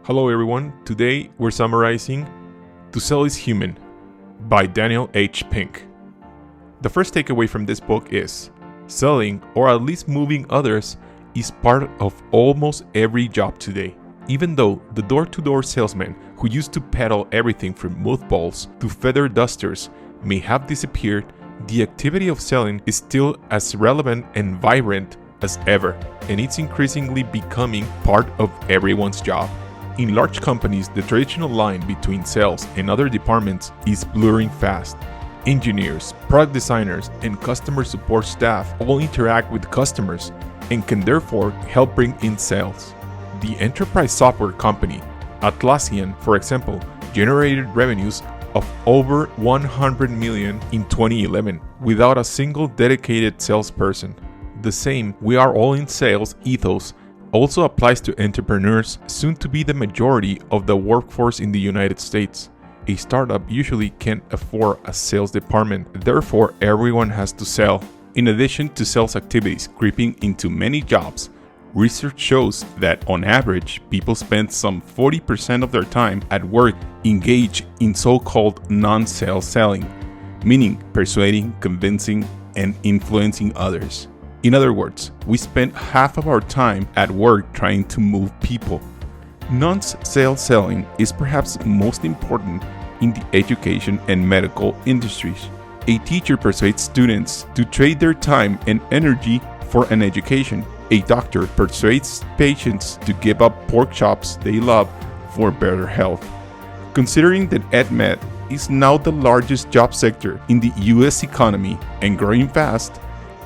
Hello everyone, today we're summarizing To Sell is Human by Daniel H. Pink. The first takeaway from this book is, selling, or at least moving others, is part of almost every job today. Even though the door-to-door salesman who used to peddle everything from mothballs to feather dusters may have disappeared, the activity of selling is still as relevant and vibrant as ever, and it's increasingly becoming part of everyone's job. In large companies, the traditional line between sales and other departments is blurring fast. Engineers, product designers, and customer support staff all interact with customers and can therefore help bring in sales. The enterprise software company Atlassian, for example, generated revenues of over $100 million in 2011 without a single dedicated salesperson. The same "we are all in sales" ethos also applies to entrepreneurs, soon to be the majority of the workforce in the United States. A startup usually can't afford a sales department, therefore everyone has to sell. In addition to sales activities creeping into many jobs, research shows that on average, people spend some 40% of their time at work engaged in so-called non-sales selling, meaning persuading, convincing, and influencing others. In other words, we spend half of our time at work trying to move people. Non-sales selling is perhaps most important in the education and medical industries. A teacher persuades students to trade their time and energy for an education. A doctor persuades patients to give up pork chops they love for better health. Considering that EdMed is now the largest job sector in the US economy and growing fast,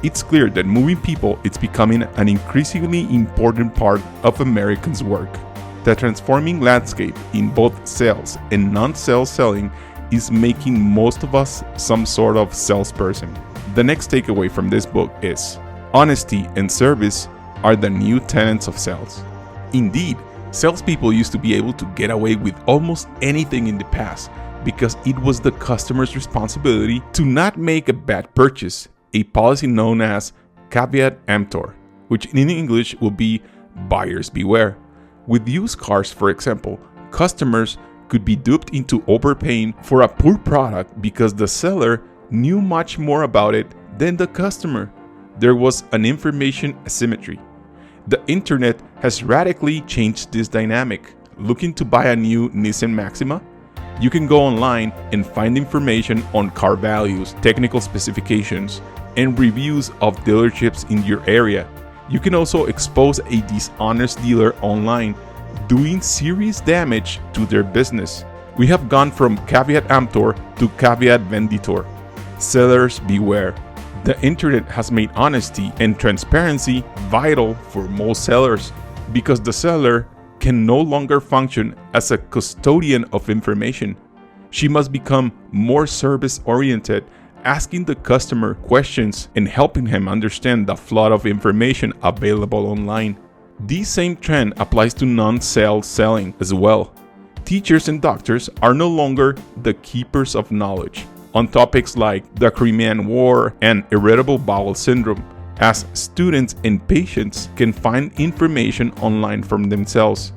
it's clear that moving people is becoming an increasingly important part of Americans' work. The transforming landscape in both sales and non-sales selling is making most of us some sort of salesperson. The next takeaway from this book is, honesty and service are the new tenets of sales. Indeed, salespeople used to be able to get away with almost anything in the past because it was the customer's responsibility to not make a bad purchase, a policy known as caveat emptor, which in English will be buyers beware. With used cars, for example, customers could be duped into overpaying for a poor product because the seller knew much more about it than the customer. There was an information asymmetry. The internet has radically changed this dynamic. Looking to buy a new Nissan Maxima? You can go online and find information on car values, technical specifications, and reviews of dealerships in your area. You can also expose a dishonest dealer online, doing serious damage to their business. We have gone from caveat emptor to caveat venditor. Sellers beware. The internet has made honesty and transparency vital for most sellers because the seller can no longer function as a custodian of information. She must become more service-oriented, asking the customer questions and helping him understand the flood of information available online. This same trend applies to non-sales selling as well. Teachers and doctors are no longer the keepers of knowledge on topics like the Crimean War and irritable bowel syndrome, as students and patients can find information online from themselves.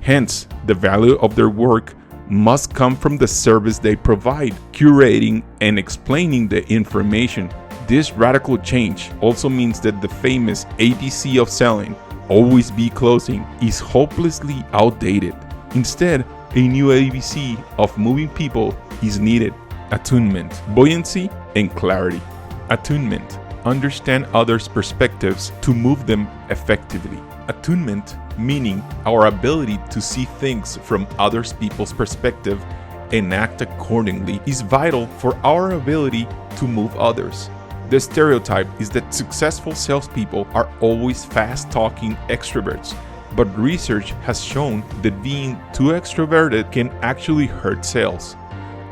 Hence, the value of their work must come from the service they provide, curating and explaining the information. This radical change also means that the famous ABC of selling, always be closing, is hopelessly outdated. Instead, a new ABC of moving people is needed: attunement, buoyancy, and clarity. Attunement: understand others' perspectives to move them effectively. Attunement, meaning our ability to see things from other people's perspective and act accordingly, is vital for our ability to move others. The stereotype is that successful salespeople are always fast-talking extroverts, but research has shown that being too extroverted can actually hurt sales.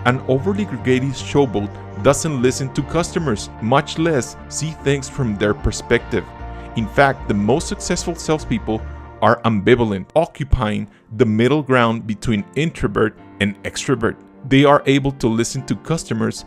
An overly gregarious showboat doesn't listen to customers, much less see things from their perspective. In fact, the most successful salespeople are ambivalent, occupying the middle ground between introvert and extrovert. They are able to listen to customers,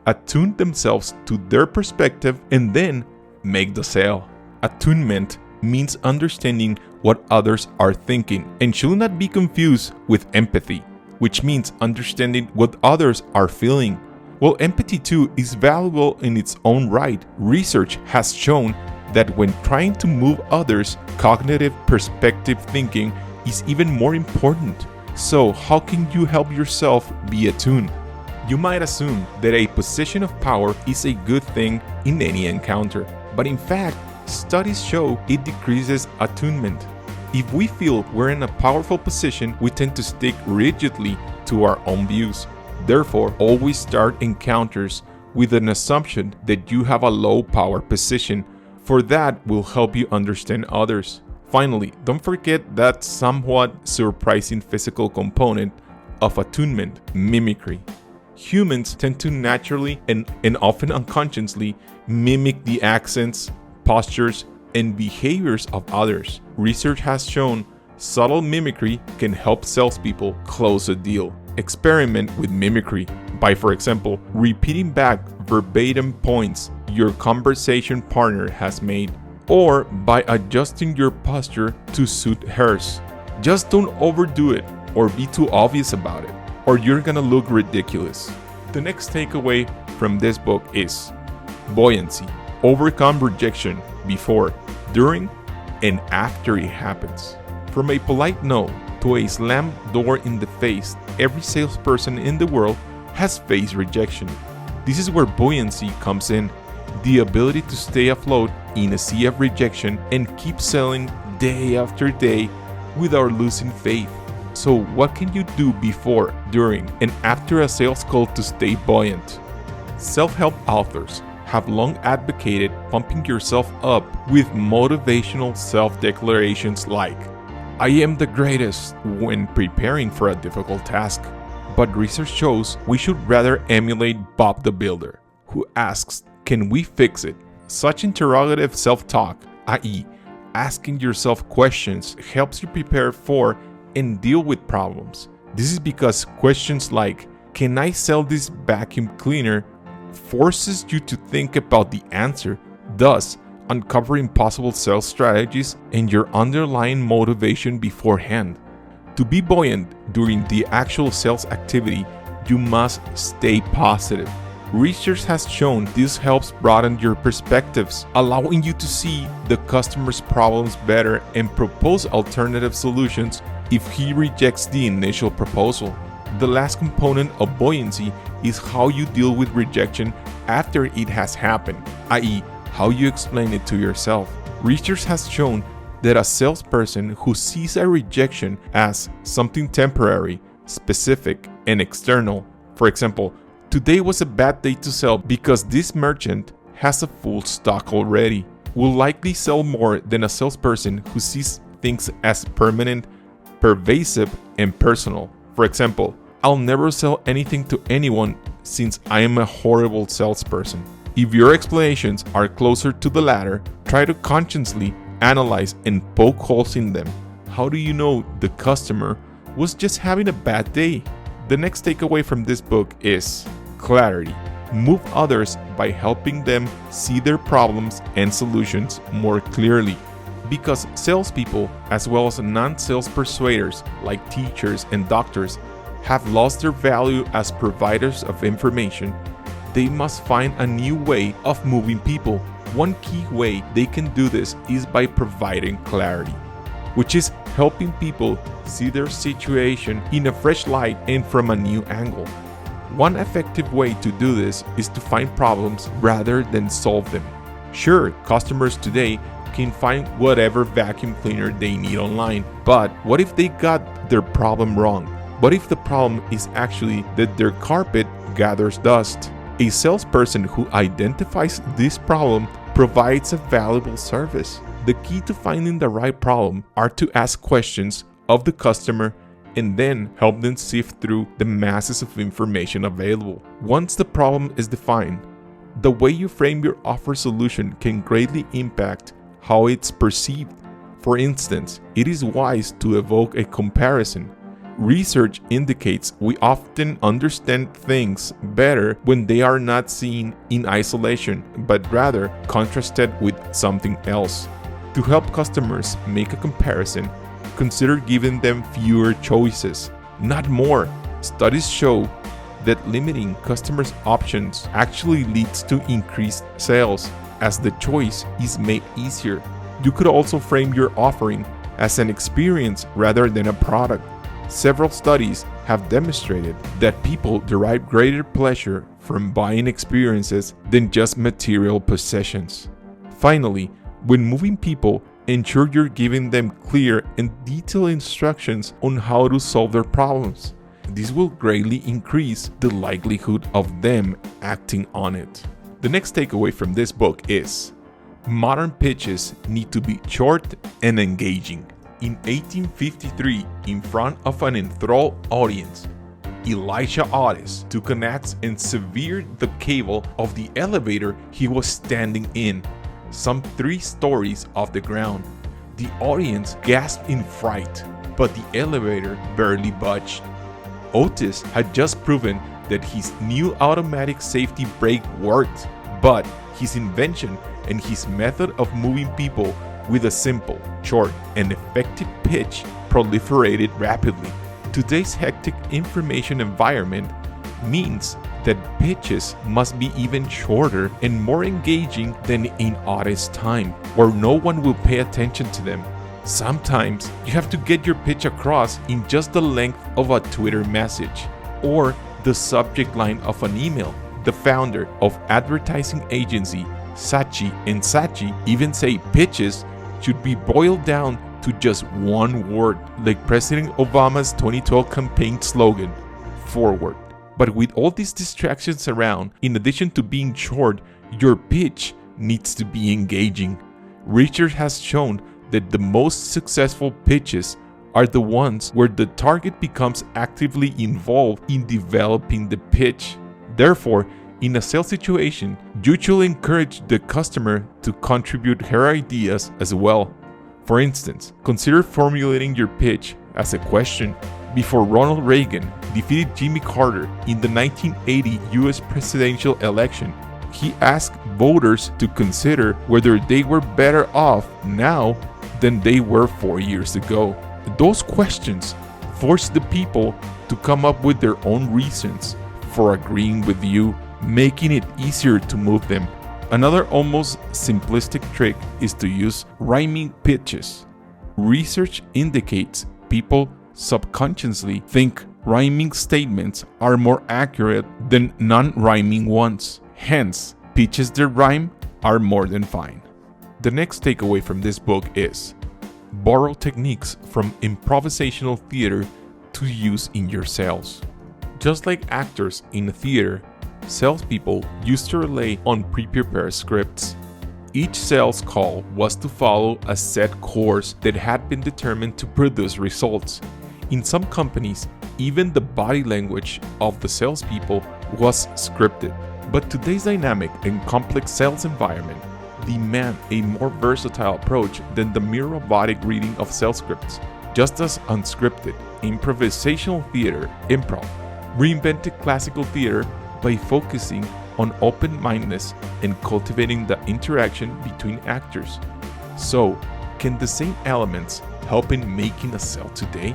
attune themselves to their perspective, and then make the sale. Attunement means understanding what others are thinking and should not be confused with empathy, which means understanding what others are feeling. While empathy too is valuable in its own right, research has shown that when trying to move others, cognitive perspective thinking is even more important. So, how can you help yourself be attuned? You might assume that a position of power is a good thing in any encounter, but in fact, studies show it decreases attunement. If we feel we're in a powerful position, we tend to stick rigidly to our own views. Therefore, always start encounters with an assumption that you have a low power position, for that will help you understand others. Finally, don't forget that somewhat surprising physical component of attunement, mimicry. Humans tend to naturally and often unconsciously mimic the accents, postures, and behaviors of others. Research has shown subtle mimicry can help salespeople close a deal. Experiment with mimicry by, for example, repeating back verbatim points your conversation partner has made, or by adjusting your posture to suit hers. Just don't overdo it or be too obvious about it, or you're gonna look ridiculous. The next takeaway from this book is buoyancy. Overcome rejection before, during, and after it happens. From a polite no to a slammed door in the face, every salesperson in the world has faced rejection. This is where buoyancy comes in, the ability to stay afloat in a sea of rejection and keep selling day after day without losing faith. So what can you do before, during, and after a sales call to stay buoyant? Self-help authors have long advocated pumping yourself up with motivational self-declarations like, "I am the greatest," when preparing for a difficult task. But research shows we should rather emulate Bob the Builder, who asks, "Can we fix it?" Such interrogative self-talk, i.e., asking yourself questions, helps you prepare for and deal with problems. This is because questions like, "Can I sell this vacuum cleaner?" forces you to think about the answer, thus uncovering possible sales strategies and your underlying motivation beforehand. To be buoyant during the actual sales activity, you must stay positive. Research has shown this helps broaden your perspectives, allowing you to see the customer's problems better and propose alternative solutions if he rejects the initial proposal. The last component of buoyancy is how you deal with rejection after it has happened, i.e., how you explain it to yourself. Research has shown that a salesperson who sees a rejection as something temporary, specific, and external, for example, "Today was a bad day to sell because this merchant has a full stock already," will likely sell more than a salesperson who sees things as permanent, pervasive, and personal. For example, "I'll never sell anything to anyone since I am a horrible salesperson." If your explanations are closer to the latter, try to consciously analyze and poke holes in them. How do you know the customer was just having a bad day? The next takeaway from this book is clarity. Move others by helping them see their problems and solutions more clearly. Because salespeople, as well as non-sales persuaders like teachers and doctors, have lost their value as providers of information, they must find a new way of moving people. One key way they can do this is by providing clarity, which is helping people see their situation in a fresh light and from a new angle. One effective way to do this is to find problems rather than solve them. Sure, customers today can find whatever vacuum cleaner they need online, but what if they got their problem wrong? What if the problem is actually that their carpet gathers dust? A salesperson who identifies this problem provides a valuable service. The key to finding the right problem are to ask questions of the customer and then help them sift through the masses of information available. Once the problem is defined, the way you frame your offer solution can greatly impact how it's perceived. For instance, it is wise to evoke a comparison. Research indicates we often understand things better when they are not seen in isolation, but rather contrasted with something else. To help customers make a comparison, consider giving them fewer choices, not more. Studies show that limiting customers' options actually leads to increased sales, as the choice is made easier. You could also frame your offering as an experience rather than a product. Several studies have demonstrated that people derive greater pleasure from buying experiences than just material possessions. Finally, when moving people, ensure you're giving them clear and detailed instructions on how to solve their problems. This will greatly increase the likelihood of them acting on it. The next takeaway from this book is: modern pitches need to be short and engaging. In 1853, in front of an enthralled audience, Elijah Otis took an axe and severed the cable of the elevator he was standing in, some 3 stories off the ground. The audience gasped in fright, but the elevator barely budged. Otis had just proven that his new automatic safety brake worked, but his invention and his method of moving people with a simple, short, and effective pitch proliferated rapidly. Today's hectic information environment means that pitches must be even shorter and more engaging than in Otis' time, where no one will pay attention to them. Sometimes you have to get your pitch across in just the length of a Twitter message or the subject line of an email. The founder of advertising agency Saatchi & Saatchi even say pitches should be boiled down to just one word, like President Obama's 2012 campaign slogan, forward. But with all these distractions around, in addition to being short, your pitch needs to be engaging. Research has shown that the most successful pitches are the ones where the target becomes actively involved in developing the pitch. Therefore, in a sales situation, you should encourage the customer to contribute her ideas as well. For instance, consider formulating your pitch as a question. Before Ronald Reagan defeated Jimmy Carter in the 1980 US presidential election, he asked voters to consider whether they were better off now than they were 4 years ago. Those questions forced the people to come up with their own reasons for agreeing with you, making it easier to move them. Another almost simplistic trick is to use rhyming pitches. Research indicates people subconsciously think rhyming statements are more accurate than non-rhyming ones. Hence, pitches that rhyme are more than fine. The next takeaway from this book is: borrow techniques from improvisational theater to use in your sales. Just like actors in a theater, salespeople used to rely on pre-prepared scripts. Each sales call was to follow a set course that had been determined to produce results. In some companies, even the body language of the salespeople was scripted. But today's dynamic and complex sales environment demand a more versatile approach than the mere robotic reading of sales scripts. Just as unscripted, improvisational theater, improv, reinvented classical theater by focusing on open-mindedness and cultivating the interaction between actors. So, can the same elements help in making a sale today?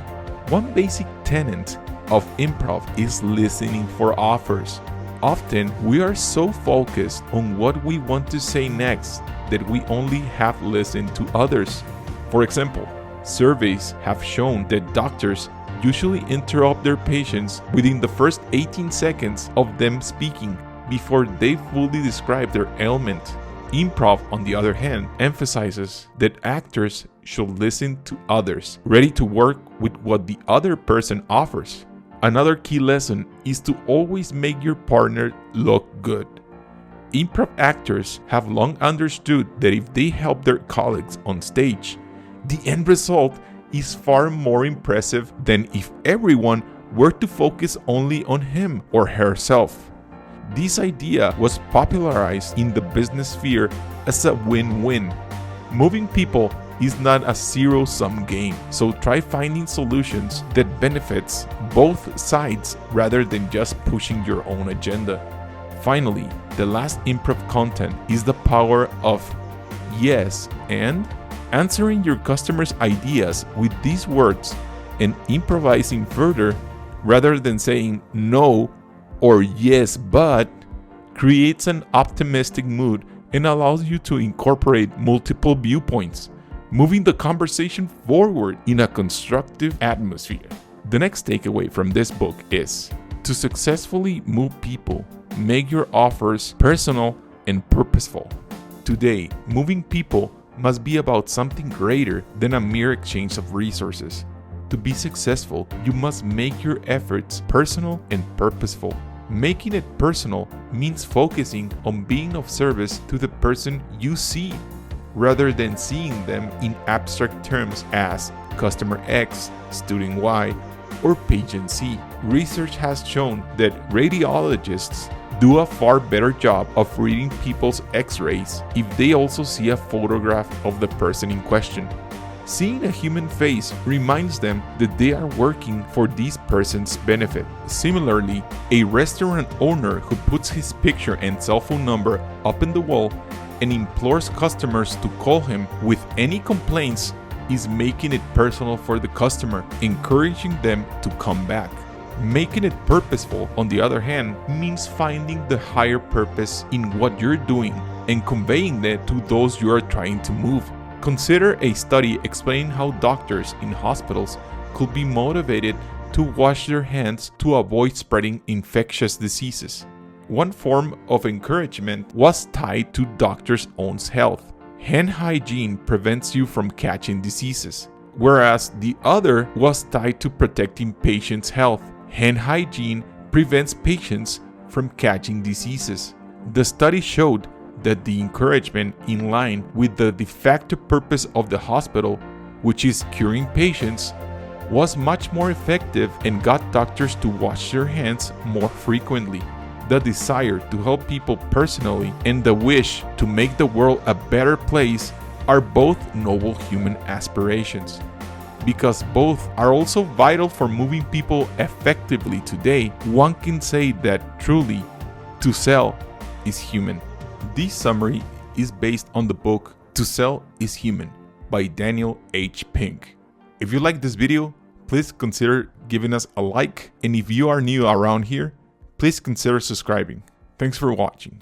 One basic tenet of improv is listening for offers. Often, we are so focused on what we want to say next that we only have listened to others. For example, surveys have shown that doctors usually interrupt their patients within the first 18 seconds of them speaking before they fully describe their ailment. Improv, on the other hand, emphasizes that actors should listen to others, ready to work with what the other person offers. Another key lesson is to always make your partner look good. Improv actors have long understood that if they help their colleagues on stage, the end result is far more impressive than if everyone were to focus only on him or herself. This idea was popularized in the business sphere as a win-win. Moving people is not a zero-sum game, so try finding solutions that benefits both sides rather than just pushing your own agenda. Finally, the last improv content is the power of yes and Answering your customers' ideas with these words and improvising further rather than saying no or yes but creates an optimistic mood and allows you to incorporate multiple viewpoints, moving the conversation forward in a constructive atmosphere. The next takeaway from this book is to successfully move people, make your offers personal and purposeful. Today, moving people must be about something greater than a mere exchange of resources. To be successful, you must make your efforts personal and purposeful. Making it personal means focusing on being of service to the person you see, rather than seeing them in abstract terms as customer X, student Y, or patient C. Research has shown that radiologists do a far better job of reading people's X-rays if they also see a photograph of the person in question. Seeing a human face reminds them that they are working for this person's benefit. Similarly, a restaurant owner who puts his picture and cell phone number up in the wall and implores customers to call him with any complaints is making it personal for the customer, encouraging them to come back. Making it purposeful, on the other hand, means finding the higher purpose in what you're doing and conveying that to those you are trying to move. Consider a study explaining how doctors in hospitals could be motivated to wash their hands to avoid spreading infectious diseases. One form of encouragement was tied to doctors' own health. Hand hygiene prevents you from catching diseases, whereas the other was tied to protecting patients' health. Hand hygiene prevents patients from catching diseases. The study showed that the encouragement in line with the de facto purpose of the hospital, which is curing patients, was much more effective and got doctors to wash their hands more frequently. The desire to help people personally and the wish to make the world a better place are both noble human aspirations. Because both are also vital for moving people effectively today, one can say that truly, to sell is human. This summary is based on the book To Sell is Human by Daniel H. Pink. If you like this video, please consider giving us a like, and if you are new around here, please consider subscribing. Thanks for watching.